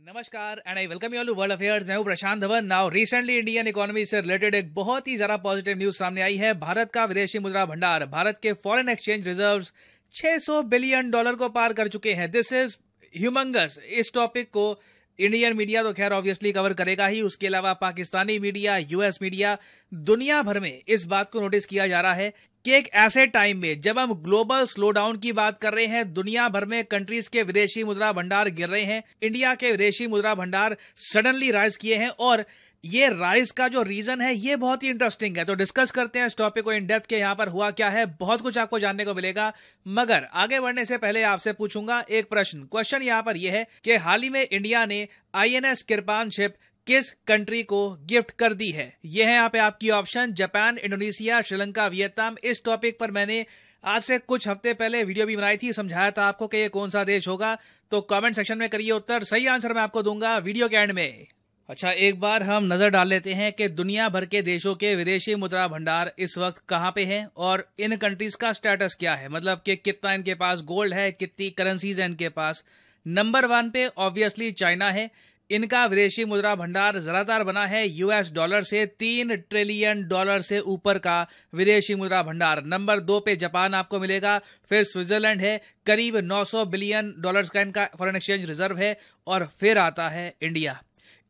नमस्कार and I welcome you all to world affairs. मैं हूं Prashant Dhawan. Now recently Indian economy से रिलेटेड एक बहुत ही ज्यादा पॉजिटिव न्यूज सामने आई है। भारत का विदेशी मुद्रा भंडार, भारत के फॉरेन एक्सचेंज रिजर्व्स $600 बिलियन को पार कर चुके हैं। This is humongous. इस टॉपिक को इंडियन मीडिया तो खैर ऑब्वियसली कवर करेगा ही, उसके अलावा पाकिस्तानी मीडिया, यूएस मीडिया, दुनिया भर में इस बात को नोटिस किया जा रहा है कि एक ऐसे टाइम में जब हम ग्लोबल स्लोडाउन की बात कर रहे हैं, दुनिया भर में कंट्रीज के विदेशी मुद्रा भंडार गिर रहे हैं, इंडिया के विदेशी मुद्रा भंडार सडनली राइज किए हैं। और ये राइज का जो रीजन है ये बहुत ही इंटरेस्टिंग है। तो डिस्कस करते हैं इस टॉपिक को इन डेप्थ के, यहाँ पर हुआ क्या है, बहुत कुछ आपको जानने को मिलेगा। मगर आगे बढ़ने से पहले आपसे पूछूंगा एक प्रश्न। क्वेश्चन यहाँ पर यह है कि हाल ही में इंडिया ने INS किरपान शिप किस कंट्री को गिफ्ट कर दी है। यह है यहाँ पे आपकी option: Japan, Indonesia, Sri Lanka, Vietnam. इस टॉपिक पर मैंने आज से कुछ हफ्ते पहले वीडियो भी बनाई थी, समझाया था आपको कि ये कौन सा देश होगा। तो कमेंट सेक्शन में करिए उत्तर, सही आंसर मैं आपको दूंगा वीडियो के एंड में। अच्छा, एक बार हम नजर डाल लेते हैं कि दुनिया भर के देशों के विदेशी मुद्रा भंडार इस वक्त कहां पे हैं और इन कंट्रीज का स्टेटस क्या है, मतलब कि कितना इनके पास गोल्ड है, कितनी करेंसीज है इनके पास। नंबर 1 पे ऑब्वियसली चाइना है। इनका विदेशी मुद्रा भंडार ज्यादातर बना है $, से $3 ट्रिलियन से ऊपर का विदेशी मुद्रा भंडार। नंबर 2 पे जापान आपको मिलेगा, फिर स्विट्जरलैंड है, करीब $900 बिलियन का इनका फॉरेन एक्सचेंज रिजर्व है, और फिर आता है इंडिया।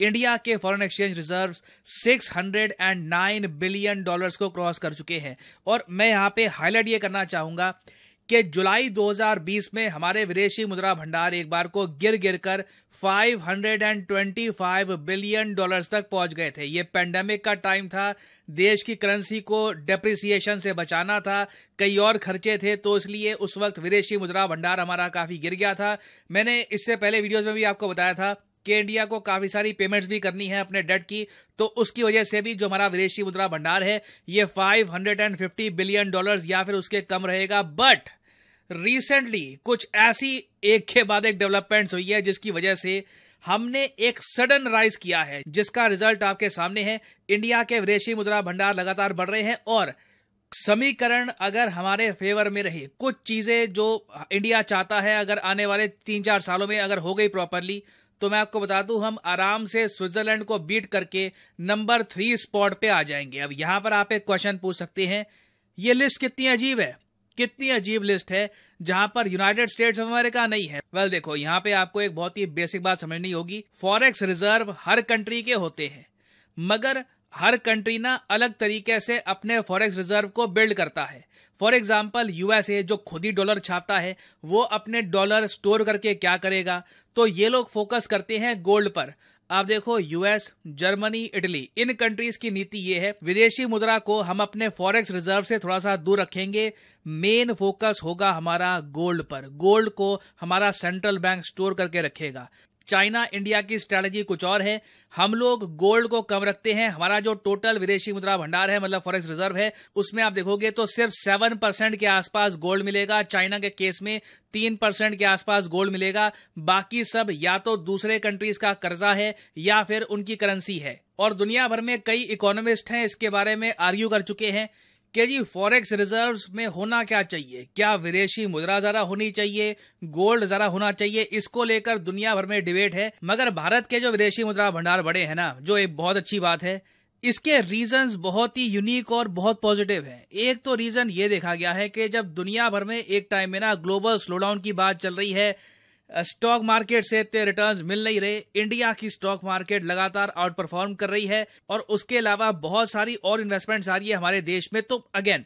इंडिया के फॉरेन एक्सचेंज रिजर्व $609 बिलियन को क्रॉस कर चुके हैं। और मैं यहाँ पे हाईलाइट ये करना चाहूंगा कि जुलाई 2020 में हमारे विदेशी मुद्रा भंडार एक बार को गिर कर $525 बिलियन तक पहुंच गए थे। ये पेंडेमिक का टाइम था, देश की करेंसी को डेप्रिसिएशन से बचाना था, कई और खर्चे थे, तो इसलिए उस वक्त विदेशी मुद्रा भंडार हमारा काफी गिर गया था। मैंने इससे पहले वीडियोस में भी आपको बताया था कि इंडिया को काफी सारी पेमेंट्स भी करनी है अपने डेट की, तो उसकी वजह से भी जो हमारा विदेशी मुद्रा भंडार है ये $550 बिलियन या फिर उसके कम रहेगा। बट रिसेंटली कुछ ऐसी एक के बाद एक डेवलपमेंट्स हुई है जिसकी वजह से हमने एक सडन राइज किया है, जिसका रिजल्ट आपके सामने है। इंडिया के विदेशी मुद्रा भंडार लगातार बढ़ रहे हैं और समीकरण अगर हमारे फेवर में रहे, कुछ चीजें जो इंडिया चाहता है अगर आने वाले 3-4 सालों में अगर हो गई प्रॉपरली, तो मैं आपको बता दूं हम आराम से स्विट्जरलैंड को बीट करके नंबर 3 स्पॉट पे आ जाएंगे। अब यहां पर आप एक क्वेश्चन पूछ सकते हैं, ये लिस्ट कितनी अजीब है, कितनी अजीब लिस्ट है जहां पर यूनाइटेड स्टेट्स ऑफ अमेरिका नहीं है। वेल देखो, यहां पे आपको एक बहुत ही बेसिक बात समझनी होगी। फॉरेक्स रिजर्व हर कंट्री के होते हैं, मगर हर कंट्री ना अलग तरीके से अपने फॉरेक्स रिजर्व को बिल्ड करता है। फॉर एग्जाम्पल USA जो खुद ही डॉलर छापता है, वो अपने डॉलर स्टोर करके क्या करेगा, तो ये लोग फोकस करते हैं गोल्ड पर। आप देखो US, जर्मनी, इटली, इन कंट्रीज की नीति ये है, विदेशी मुद्रा को हम अपने फॉरेक्स रिजर्व से थोड़ा सा दूर रखेंगे, मेन फोकस होगा हमारा गोल्ड पर। गोल्ड को हमारा सेंट्रल बैंक स्टोर करके रखेगा। चाइना, इंडिया की स्ट्रैटेजी कुछ और है। हम लोग गोल्ड को कम रखते हैं। हमारा जो टोटल विदेशी मुद्रा भंडार है, मतलब फॉरेक्स रिजर्व है, उसमें आप देखोगे तो सिर्फ 7% के आसपास गोल्ड मिलेगा। चाइना के केस में 3% के आसपास गोल्ड मिलेगा। बाकी सब या तो दूसरे कंट्रीज का कर्जा है या फिर उनकी करेंसी है। और दुनिया भर में कई इकोनॉमिस्ट हैं इसके बारे में आर्ग्यू कर चुके हैं कि जी फॉरेक्स रिजर्व्स में होना क्या चाहिए, क्या विदेशी मुद्रा ज्यादा होनी चाहिए, गोल्ड ज्यादा होना चाहिए, इसको लेकर दुनिया भर में डिबेट है। मगर भारत के जो विदेशी मुद्रा भंडार बड़े हैं ना, जो एक बहुत अच्छी बात है, इसके रीजंस बहुत ही यूनिक और बहुत पॉजिटिव है। एक तो रीजन ये देखा गया है कि जब दुनिया भर में एक टाइम में ना ग्लोबल स्लोडाउन की बात चल रही है, स्टॉक मार्केट से इतने रिटर्न्स मिल नहीं रहे, इंडिया की स्टॉक मार्केट लगातार आउट परफॉर्म कर रही है और उसके अलावा बहुत सारी और इन्वेस्टमेंट्स आ रही है हमारे देश में। तो अगेन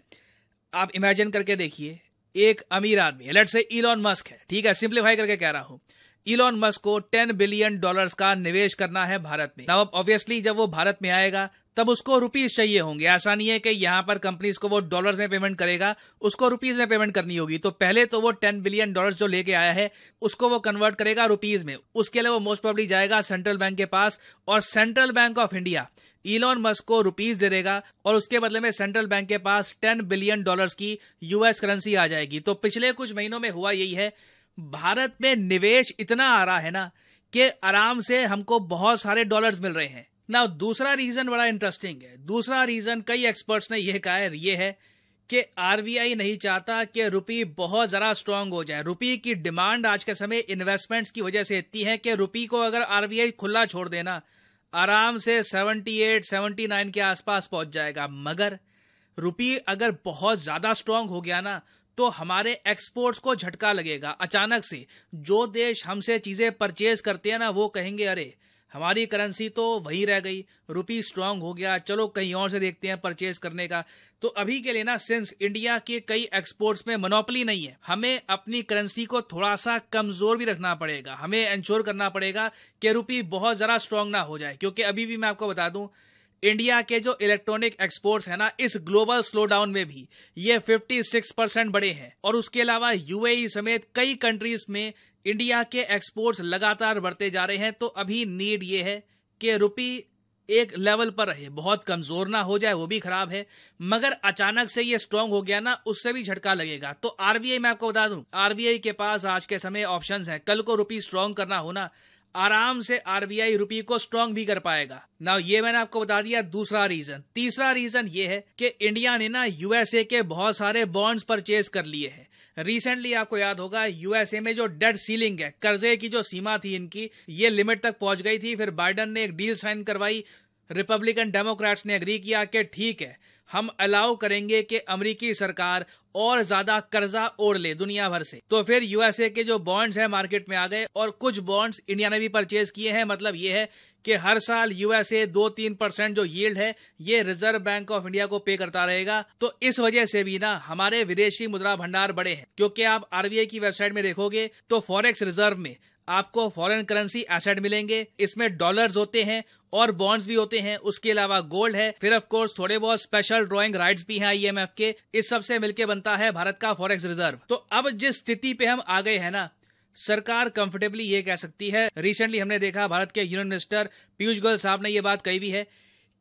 आप इमेजिन करके देखिए, एक अमीर आदमी, लेट्स से इलॉन मस्क है, ठीक है, सिंप्लीफाई करके कह रहा हूं, इलॉन मस्क को $10 बिलियन का निवेश करना है भारत में। नाउ ऑब्वियसली जब वो भारत में आएगा तब उसको रुपीज चाहिए होंगे। ऐसा नहीं है कि यहां पर कंपनीज को वो डॉलर्स में पेमेंट करेगा, उसको रुपीज में पेमेंट करनी होगी। तो पहले तो वो $10 बिलियन जो लेके आया है उसको वो कन्वर्ट करेगा रुपीज में। उसके लिए वो मोस्ट प्रोबेबली जाएगा सेंट्रल बैंक के पास और central bank of India Elon Musk को रुपीज दे देगा और उसके बदले में सेंट्रल बैंक के पास $10 बिलियन की US करेंसी आ जाएगी। तो पिछले कुछ महीनों में हुआ यही है, भारत में निवेश इतना आ रहा है ना कि आराम से हमको बहुत सारे डॉलर्स मिल रहे हैं। ना दूसरा रीजन बड़ा इंटरेस्टिंग है। दूसरा रीजन कई एक्सपर्ट्स ने यह कहा है, ये है कि आरबीआई नहीं चाहता कि रुपी बहुत जरा स्ट्रांग हो जाए। रुपी की डिमांड आज के समय इन्वेस्टमेंट्स की वजह से इतनी है कि रुपी को अगर आरबीआई खुला छोड़ देना आराम से 78-79 के आसपास पहुंच जाएगा। मगर रुपी अगर बहुत ज्यादा स्ट्रांग हो गया ना तो हमारे एक्सपोर्ट्स को झटका लगेगा। अचानक से जो देश हमसे चीजें परचेज करते हैं ना वो कहेंगे अरे हमारी करेंसी तो वही रह गई, रुपी स्ट्रांग हो गया, चलो कहीं और से देखते हैं परचेज करने का। तो अभी के लिए ना सिंस इंडिया के कई एक्सपोर्ट्स में मोनोपोली नहीं है, हमें अपनी करेंसी को थोड़ा सा कमजोर भी रखना पड़ेगा। हमें इंश्योर करना पड़ेगा कि रुपी बहुत जरा स्ट्रांग ना हो जाए, क्योंकि अभी भी मैं आपको बता दूं इंडिया के जो इलेक्ट्रॉनिक एक्सपोर्ट्स है ना इस ग्लोबल स्लोडाउन में भी ये 56% बढ़े हैं। और उसके अलावा यूएई समेत कई कंट्रीज में इंडिया के एक्सपोर्ट्स लगातार बढ़ते जा रहे हैं। तो अभी नीड ये है कि रुपी एक लेवल पर रहे, बहुत कमजोर ना हो जाए, वो भी खराब है। मगर अचानक से ये स्ट्रांग हो गया ना उससे भी झटका लगेगा। तो आरबीआई मैं आपको बता दूं आरबीआई के पास आज के समय ऑप्शंस हैं। कल को रुपी स्ट्रांग करना हो ना आराम से आरबीआई रुपी को स्ट्रांग भी कर पाएगा ना। ये मैंने आपको बता दिया दूसरा रीजन। तीसरा रीजन ये है कि इंडिया ने ना यूएसए के बहुत सारे बॉन्ड्स परचेज कर लिए हैं। रिसेंटली आपको याद होगा यूएसए में जो डेट सीलिंग है, कर्जे की जो सीमा थी इनकी, ये लिमिट तक पहुंच गई थी। फिर बाइडन ने एक डील साइन करवाई, रिपब्लिकन डेमोक्रेट्स ने एग्री किया कि ठीक है हम अलाउ करेंगे कि अमेरिकी सरकार और ज्यादा कर्जा ओढ़ ले दुनिया भर से। तो फिर यूएसए के जो बॉन्ड्स हैं मार्केट में आ गए और कुछ बॉन्ड्स इंडिया ने भी परचेज किए हैं। मतलब ये है कि हर साल यूएसए 2-3% जो यील्ड है ये रिजर्व बैंक ऑफ इंडिया को पे करता रहेगा। तो इस वजह से भी ना हमारे विदेशी मुद्रा भंडार बढ़े हैं, क्योंकि आप आरबीआई की वेबसाइट में देखोगे तो फॉरेक्स रिजर्व में आपको फॉरेन करेंसी एसेट मिलेंगे। इसमें डॉलर्स होते हैं और बॉन्ड्स भी होते हैं, उसके अलावा गोल्ड है, फिर ऑफ कोर्स थोड़े बहुत स्पेशल ड्रॉइंग राइट्स भी हैं आईएमएफ के। इस सब से मिलकर बनता है भारत का फॉरेक्स रिजर्व। तो अब जिस स्थिति पे हम आ गए हैं ना, सरकार कंफर्टेबली ये कह सकती है, रिसेंटली हमने देखा भारत के यूनियन मिनिस्टर पीयूष गोयल साहब ने ये बात कही भी है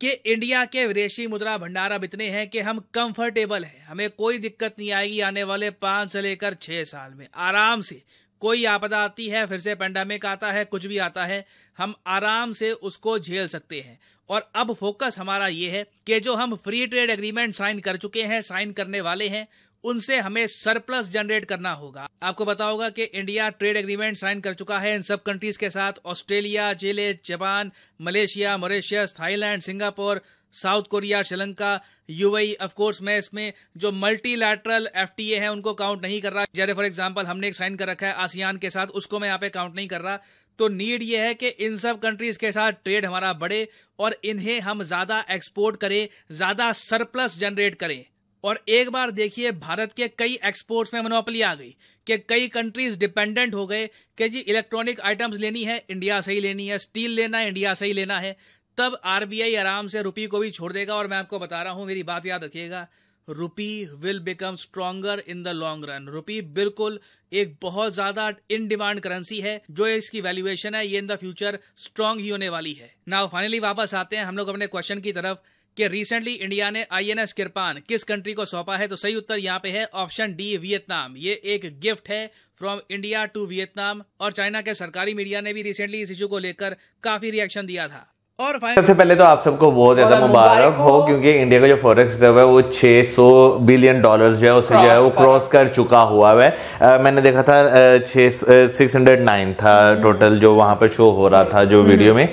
कि इंडिया के विदेशी मुद्रा भंडार अब इतने हैं कि हम कंफर्टेबल हैं, हमें कोई दिक्कत नहीं आएगी आने वाले 5 से लेकर 6 साल में। आराम से कोई आपदा आती है, फिर से पेंडेमिक आता है, कुछ भी आता है, हम आराम से उसको झेल सकते हैं। और अब फोकस हमारा ये है कि जो हम फ्री ट्रेड एग्रीमेंट साइन कर चुके हैं, साइन करने वाले हैं, उनसे हमें सरप्लस जनरेट करना होगा। आपको पता होगा कि इंडिया ट्रेड एग्रीमेंट साइन कर चुका है इन सब कंट्रीज के साथ, Australia, Chile, Japan, Malaysia, Mauritius, Thailand, Singapore, South Korea, Sri Lanka, UAE. Of course मैं इसमें जो मल्टीलैटरल एफटीए है उनको काउंट नहीं कर रहा। जैसे फॉर एग्जांपल हमने एक साइन कर रखा है आसियान के साथ, उसको मैं यहाँ पे काउंट नहीं कर रहा। तो नीड ये है कि इन सब कंट्रीज के साथ ट्रेड हमारा बढ़े और इन्हें हम ज्यादा एक्सपोर्ट करें, ज्यादा सरप्लस जनरेट करें। और एक बार देखिए भारत के कई एक्सपोर्ट्स में मोनोपोली आ गई कि कई कंट्रीज डिपेंडेंट हो गए कि जी इलेक्ट्रॉनिक आइटम्स लेनी है इंडिया से ही लेनी है, स्टील लेना है इंडिया से ही लेना है। तब आरबीआई आराम से रुपी को भी छोड़ देगा। और मैं आपको बता रहा हूं, मेरी बात याद रखिएगा, rupee will become stronger in the long run. Rupee बिल्कुल एक बहुत ज्यादा इन डिमांड करेंसी है, जो इसकी वैल्यूएशन है ये इन द फ्यूचर स्ट्रांग ही होने वाली है। नाउ फाइनली वापस आते हैं हम लोग अपने क्वेश्चन की तरफ कि रिसेंटली इंडिया ने आईएनएस किरपान किस कंट्री को सौंपा है। तो सही उत्तर यहाँ पे है ऑप्शन डी, वियतनाम। ये एक गिफ्ट है फ्रॉम इंडिया टू वियतनाम। और चाइना के सरकारी मीडिया ने भी रिसेंटली इस इशू को लेकर काफी रिएक्शन दिया था। और सबसे पहले तो आप सबको बहुत ज्यादा मुबारक हो, क्योंकि इंडिया का जो फॉरेक्स रिजर्व है वो $600 बिलियन जो है उससे जो है वो क्रॉस कर चुका हुआ है। मैंने देखा था 609 था टोटल जो वहां पर शो हो रहा था जो वीडियो में।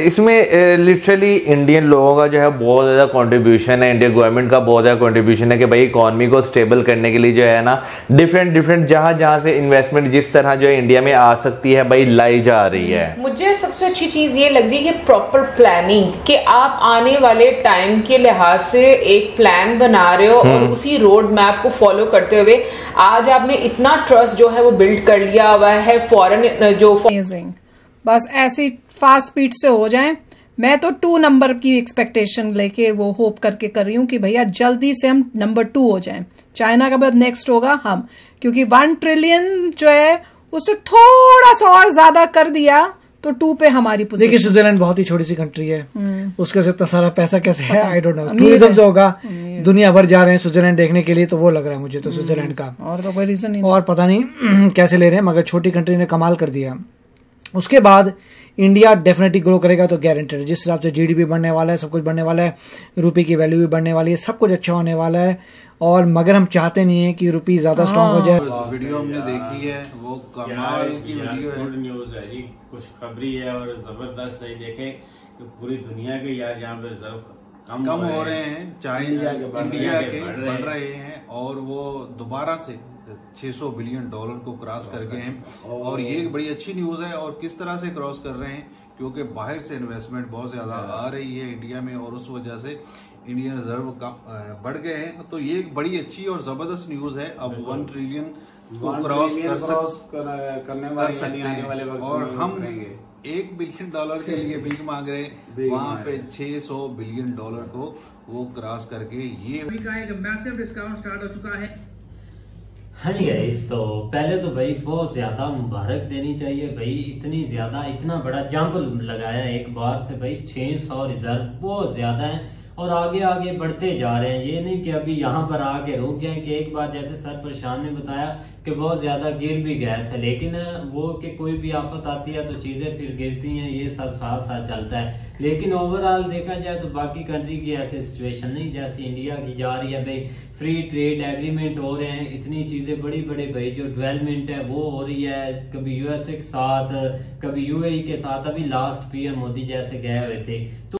इसमें लिटरली इंडियन लोगों का जो है बहुत ज्यादा कॉन्ट्रीब्यूशन है, इंडियन गवर्नमेंट का बहुत ज्यादा कॉन्ट्रीब्यूशन है कि भाई इकोनॉमी को स्टेबल करने के लिए जो है ना डिफरेंट जहां से इन्वेस्टमेंट जिस तरह जो है इंडिया में आ सकती है भाई लाई जा रही है। मुझे सबसे अच्छी चीज ये लग रही है कि प्रॉपर प्लानिंग, कि आप आने वाले टाइम के लिहाज से एक प्लान बना रहे हो और उसी रोड मैप को फॉलो करते हुए आज आपने इतना ट्रस्ट जो है वो बिल्ड कर लिया हुआ है फॉरेन जो बस ऐसी फास्ट स्पीड से हो जाए। मैं तो 2 नंबर की एक्सपेक्टेशन लेके वो होप करके कर रही हूँ कि भैया जल्दी से हम नंबर 2 हो जाएं। चाइना के बाद नेक्स्ट होगा हम, क्योंकि 1 ट्रिलियन जो है उससे थोड़ा सा और ज्यादा कर दिया तो 2 पे हमारी पोजीशन। देखिए स्विट्जरलैंड बहुत ही छोटी सी कंट्री है, उसके से इतना सारा पैसा कैसे है आई डोंट नो। टूरिज्म से होगा, दुनिया भर जा रहे हैं स्विट्जरलैंड देखने के लिए, तो वो लग रहा है मुझे तो स्विट्जरलैंड का। और तो कोई रीजन नहीं, और पता नहीं कैसे ले रहे हैं, मगर छोटी कंट्री ने कमाल कर दिया। उसके बाद इंडिया डेफिनेटली ग्रो करेगा तो गारंटेड। जिस हिसाब से जीडीपी बढ़ने वाला है, सब कुछ बढ़ने वाला है, रुपए की वैल्यू भी बढ़ने वाली है, सब कुछ अच्छा होने वाला है। और मगर हम चाहते नहीं है कि रुपी ज्यादा स्ट्रांग हो जाए। वीडियो हमने देखी है, वो कमाल की वीडियो है। गुड न्यूज है जी, खुशखबरी है और जबरदस्त है। देखें कि पूरी दुनिया के यार जहाँ पे रिजर्व कम हो रहे हैं, चाहे इंडिया के बढ़ रहे हैं, और वो दोबारा से $600 बिलियन को क्रॉस कर गए हैं। और ये बड़ी अच्छी न्यूज है। और किस तरह से क्रॉस कर रहे हैं, क्योंकि बाहर से इन्वेस्टमेंट बहुत ज्यादा आ रही है इंडिया में, और उस वजह से इंडियन रिजर्व बढ़ गए हैं। तो ये एक बड़ी अच्छी और जबरदस्त न्यूज है। अब 1 ट्रिलियन को क्रॉस करने वाले वक्त और हम $1 बिलियन के लिए भीख मांग रहे हैं, वहाँ पे $600 बिलियन को वो क्रॉस करके ये एक मैसिव डिस्काउंट स्टार्ट हो चुका है। हाँ जी गाइस, तो पहले तो भाई बहुत ज्यादा मुबारक देनी चाहिए भाई, इतना बड़ा जंप लगाया एक बार से भाई। 600 रिजर्व बहुत ज्यादा है और आगे आगे बढ़ते जा रहे हैं। ये नहीं कि अभी यहाँ पर आके रुक गए कि एक बार जैसे सर परेशान ने बताया कि बहुत ज्यादा गिर भी गया था, लेकिन वो कि कोई भी आफत आती है तो चीजें फिर गिरती हैं, ये सब साथ साथ चलता है। लेकिन ओवरऑल देखा जाए तो बाकी कंट्री की ऐसी सिचुएशन नहीं जैसी इंडिया की जा रही है भाई। फ्री ट्रेड एग्रीमेंट हो रहे हैं, इतनी चीजें बड़ी बड़ी भाई जो डेवलपमेंट है वो हो रही है, कभी यूएसए के साथ, कभी यूएई के साथ, अभी लास्ट पीएम मोदी जैसे गए हुए थे। तो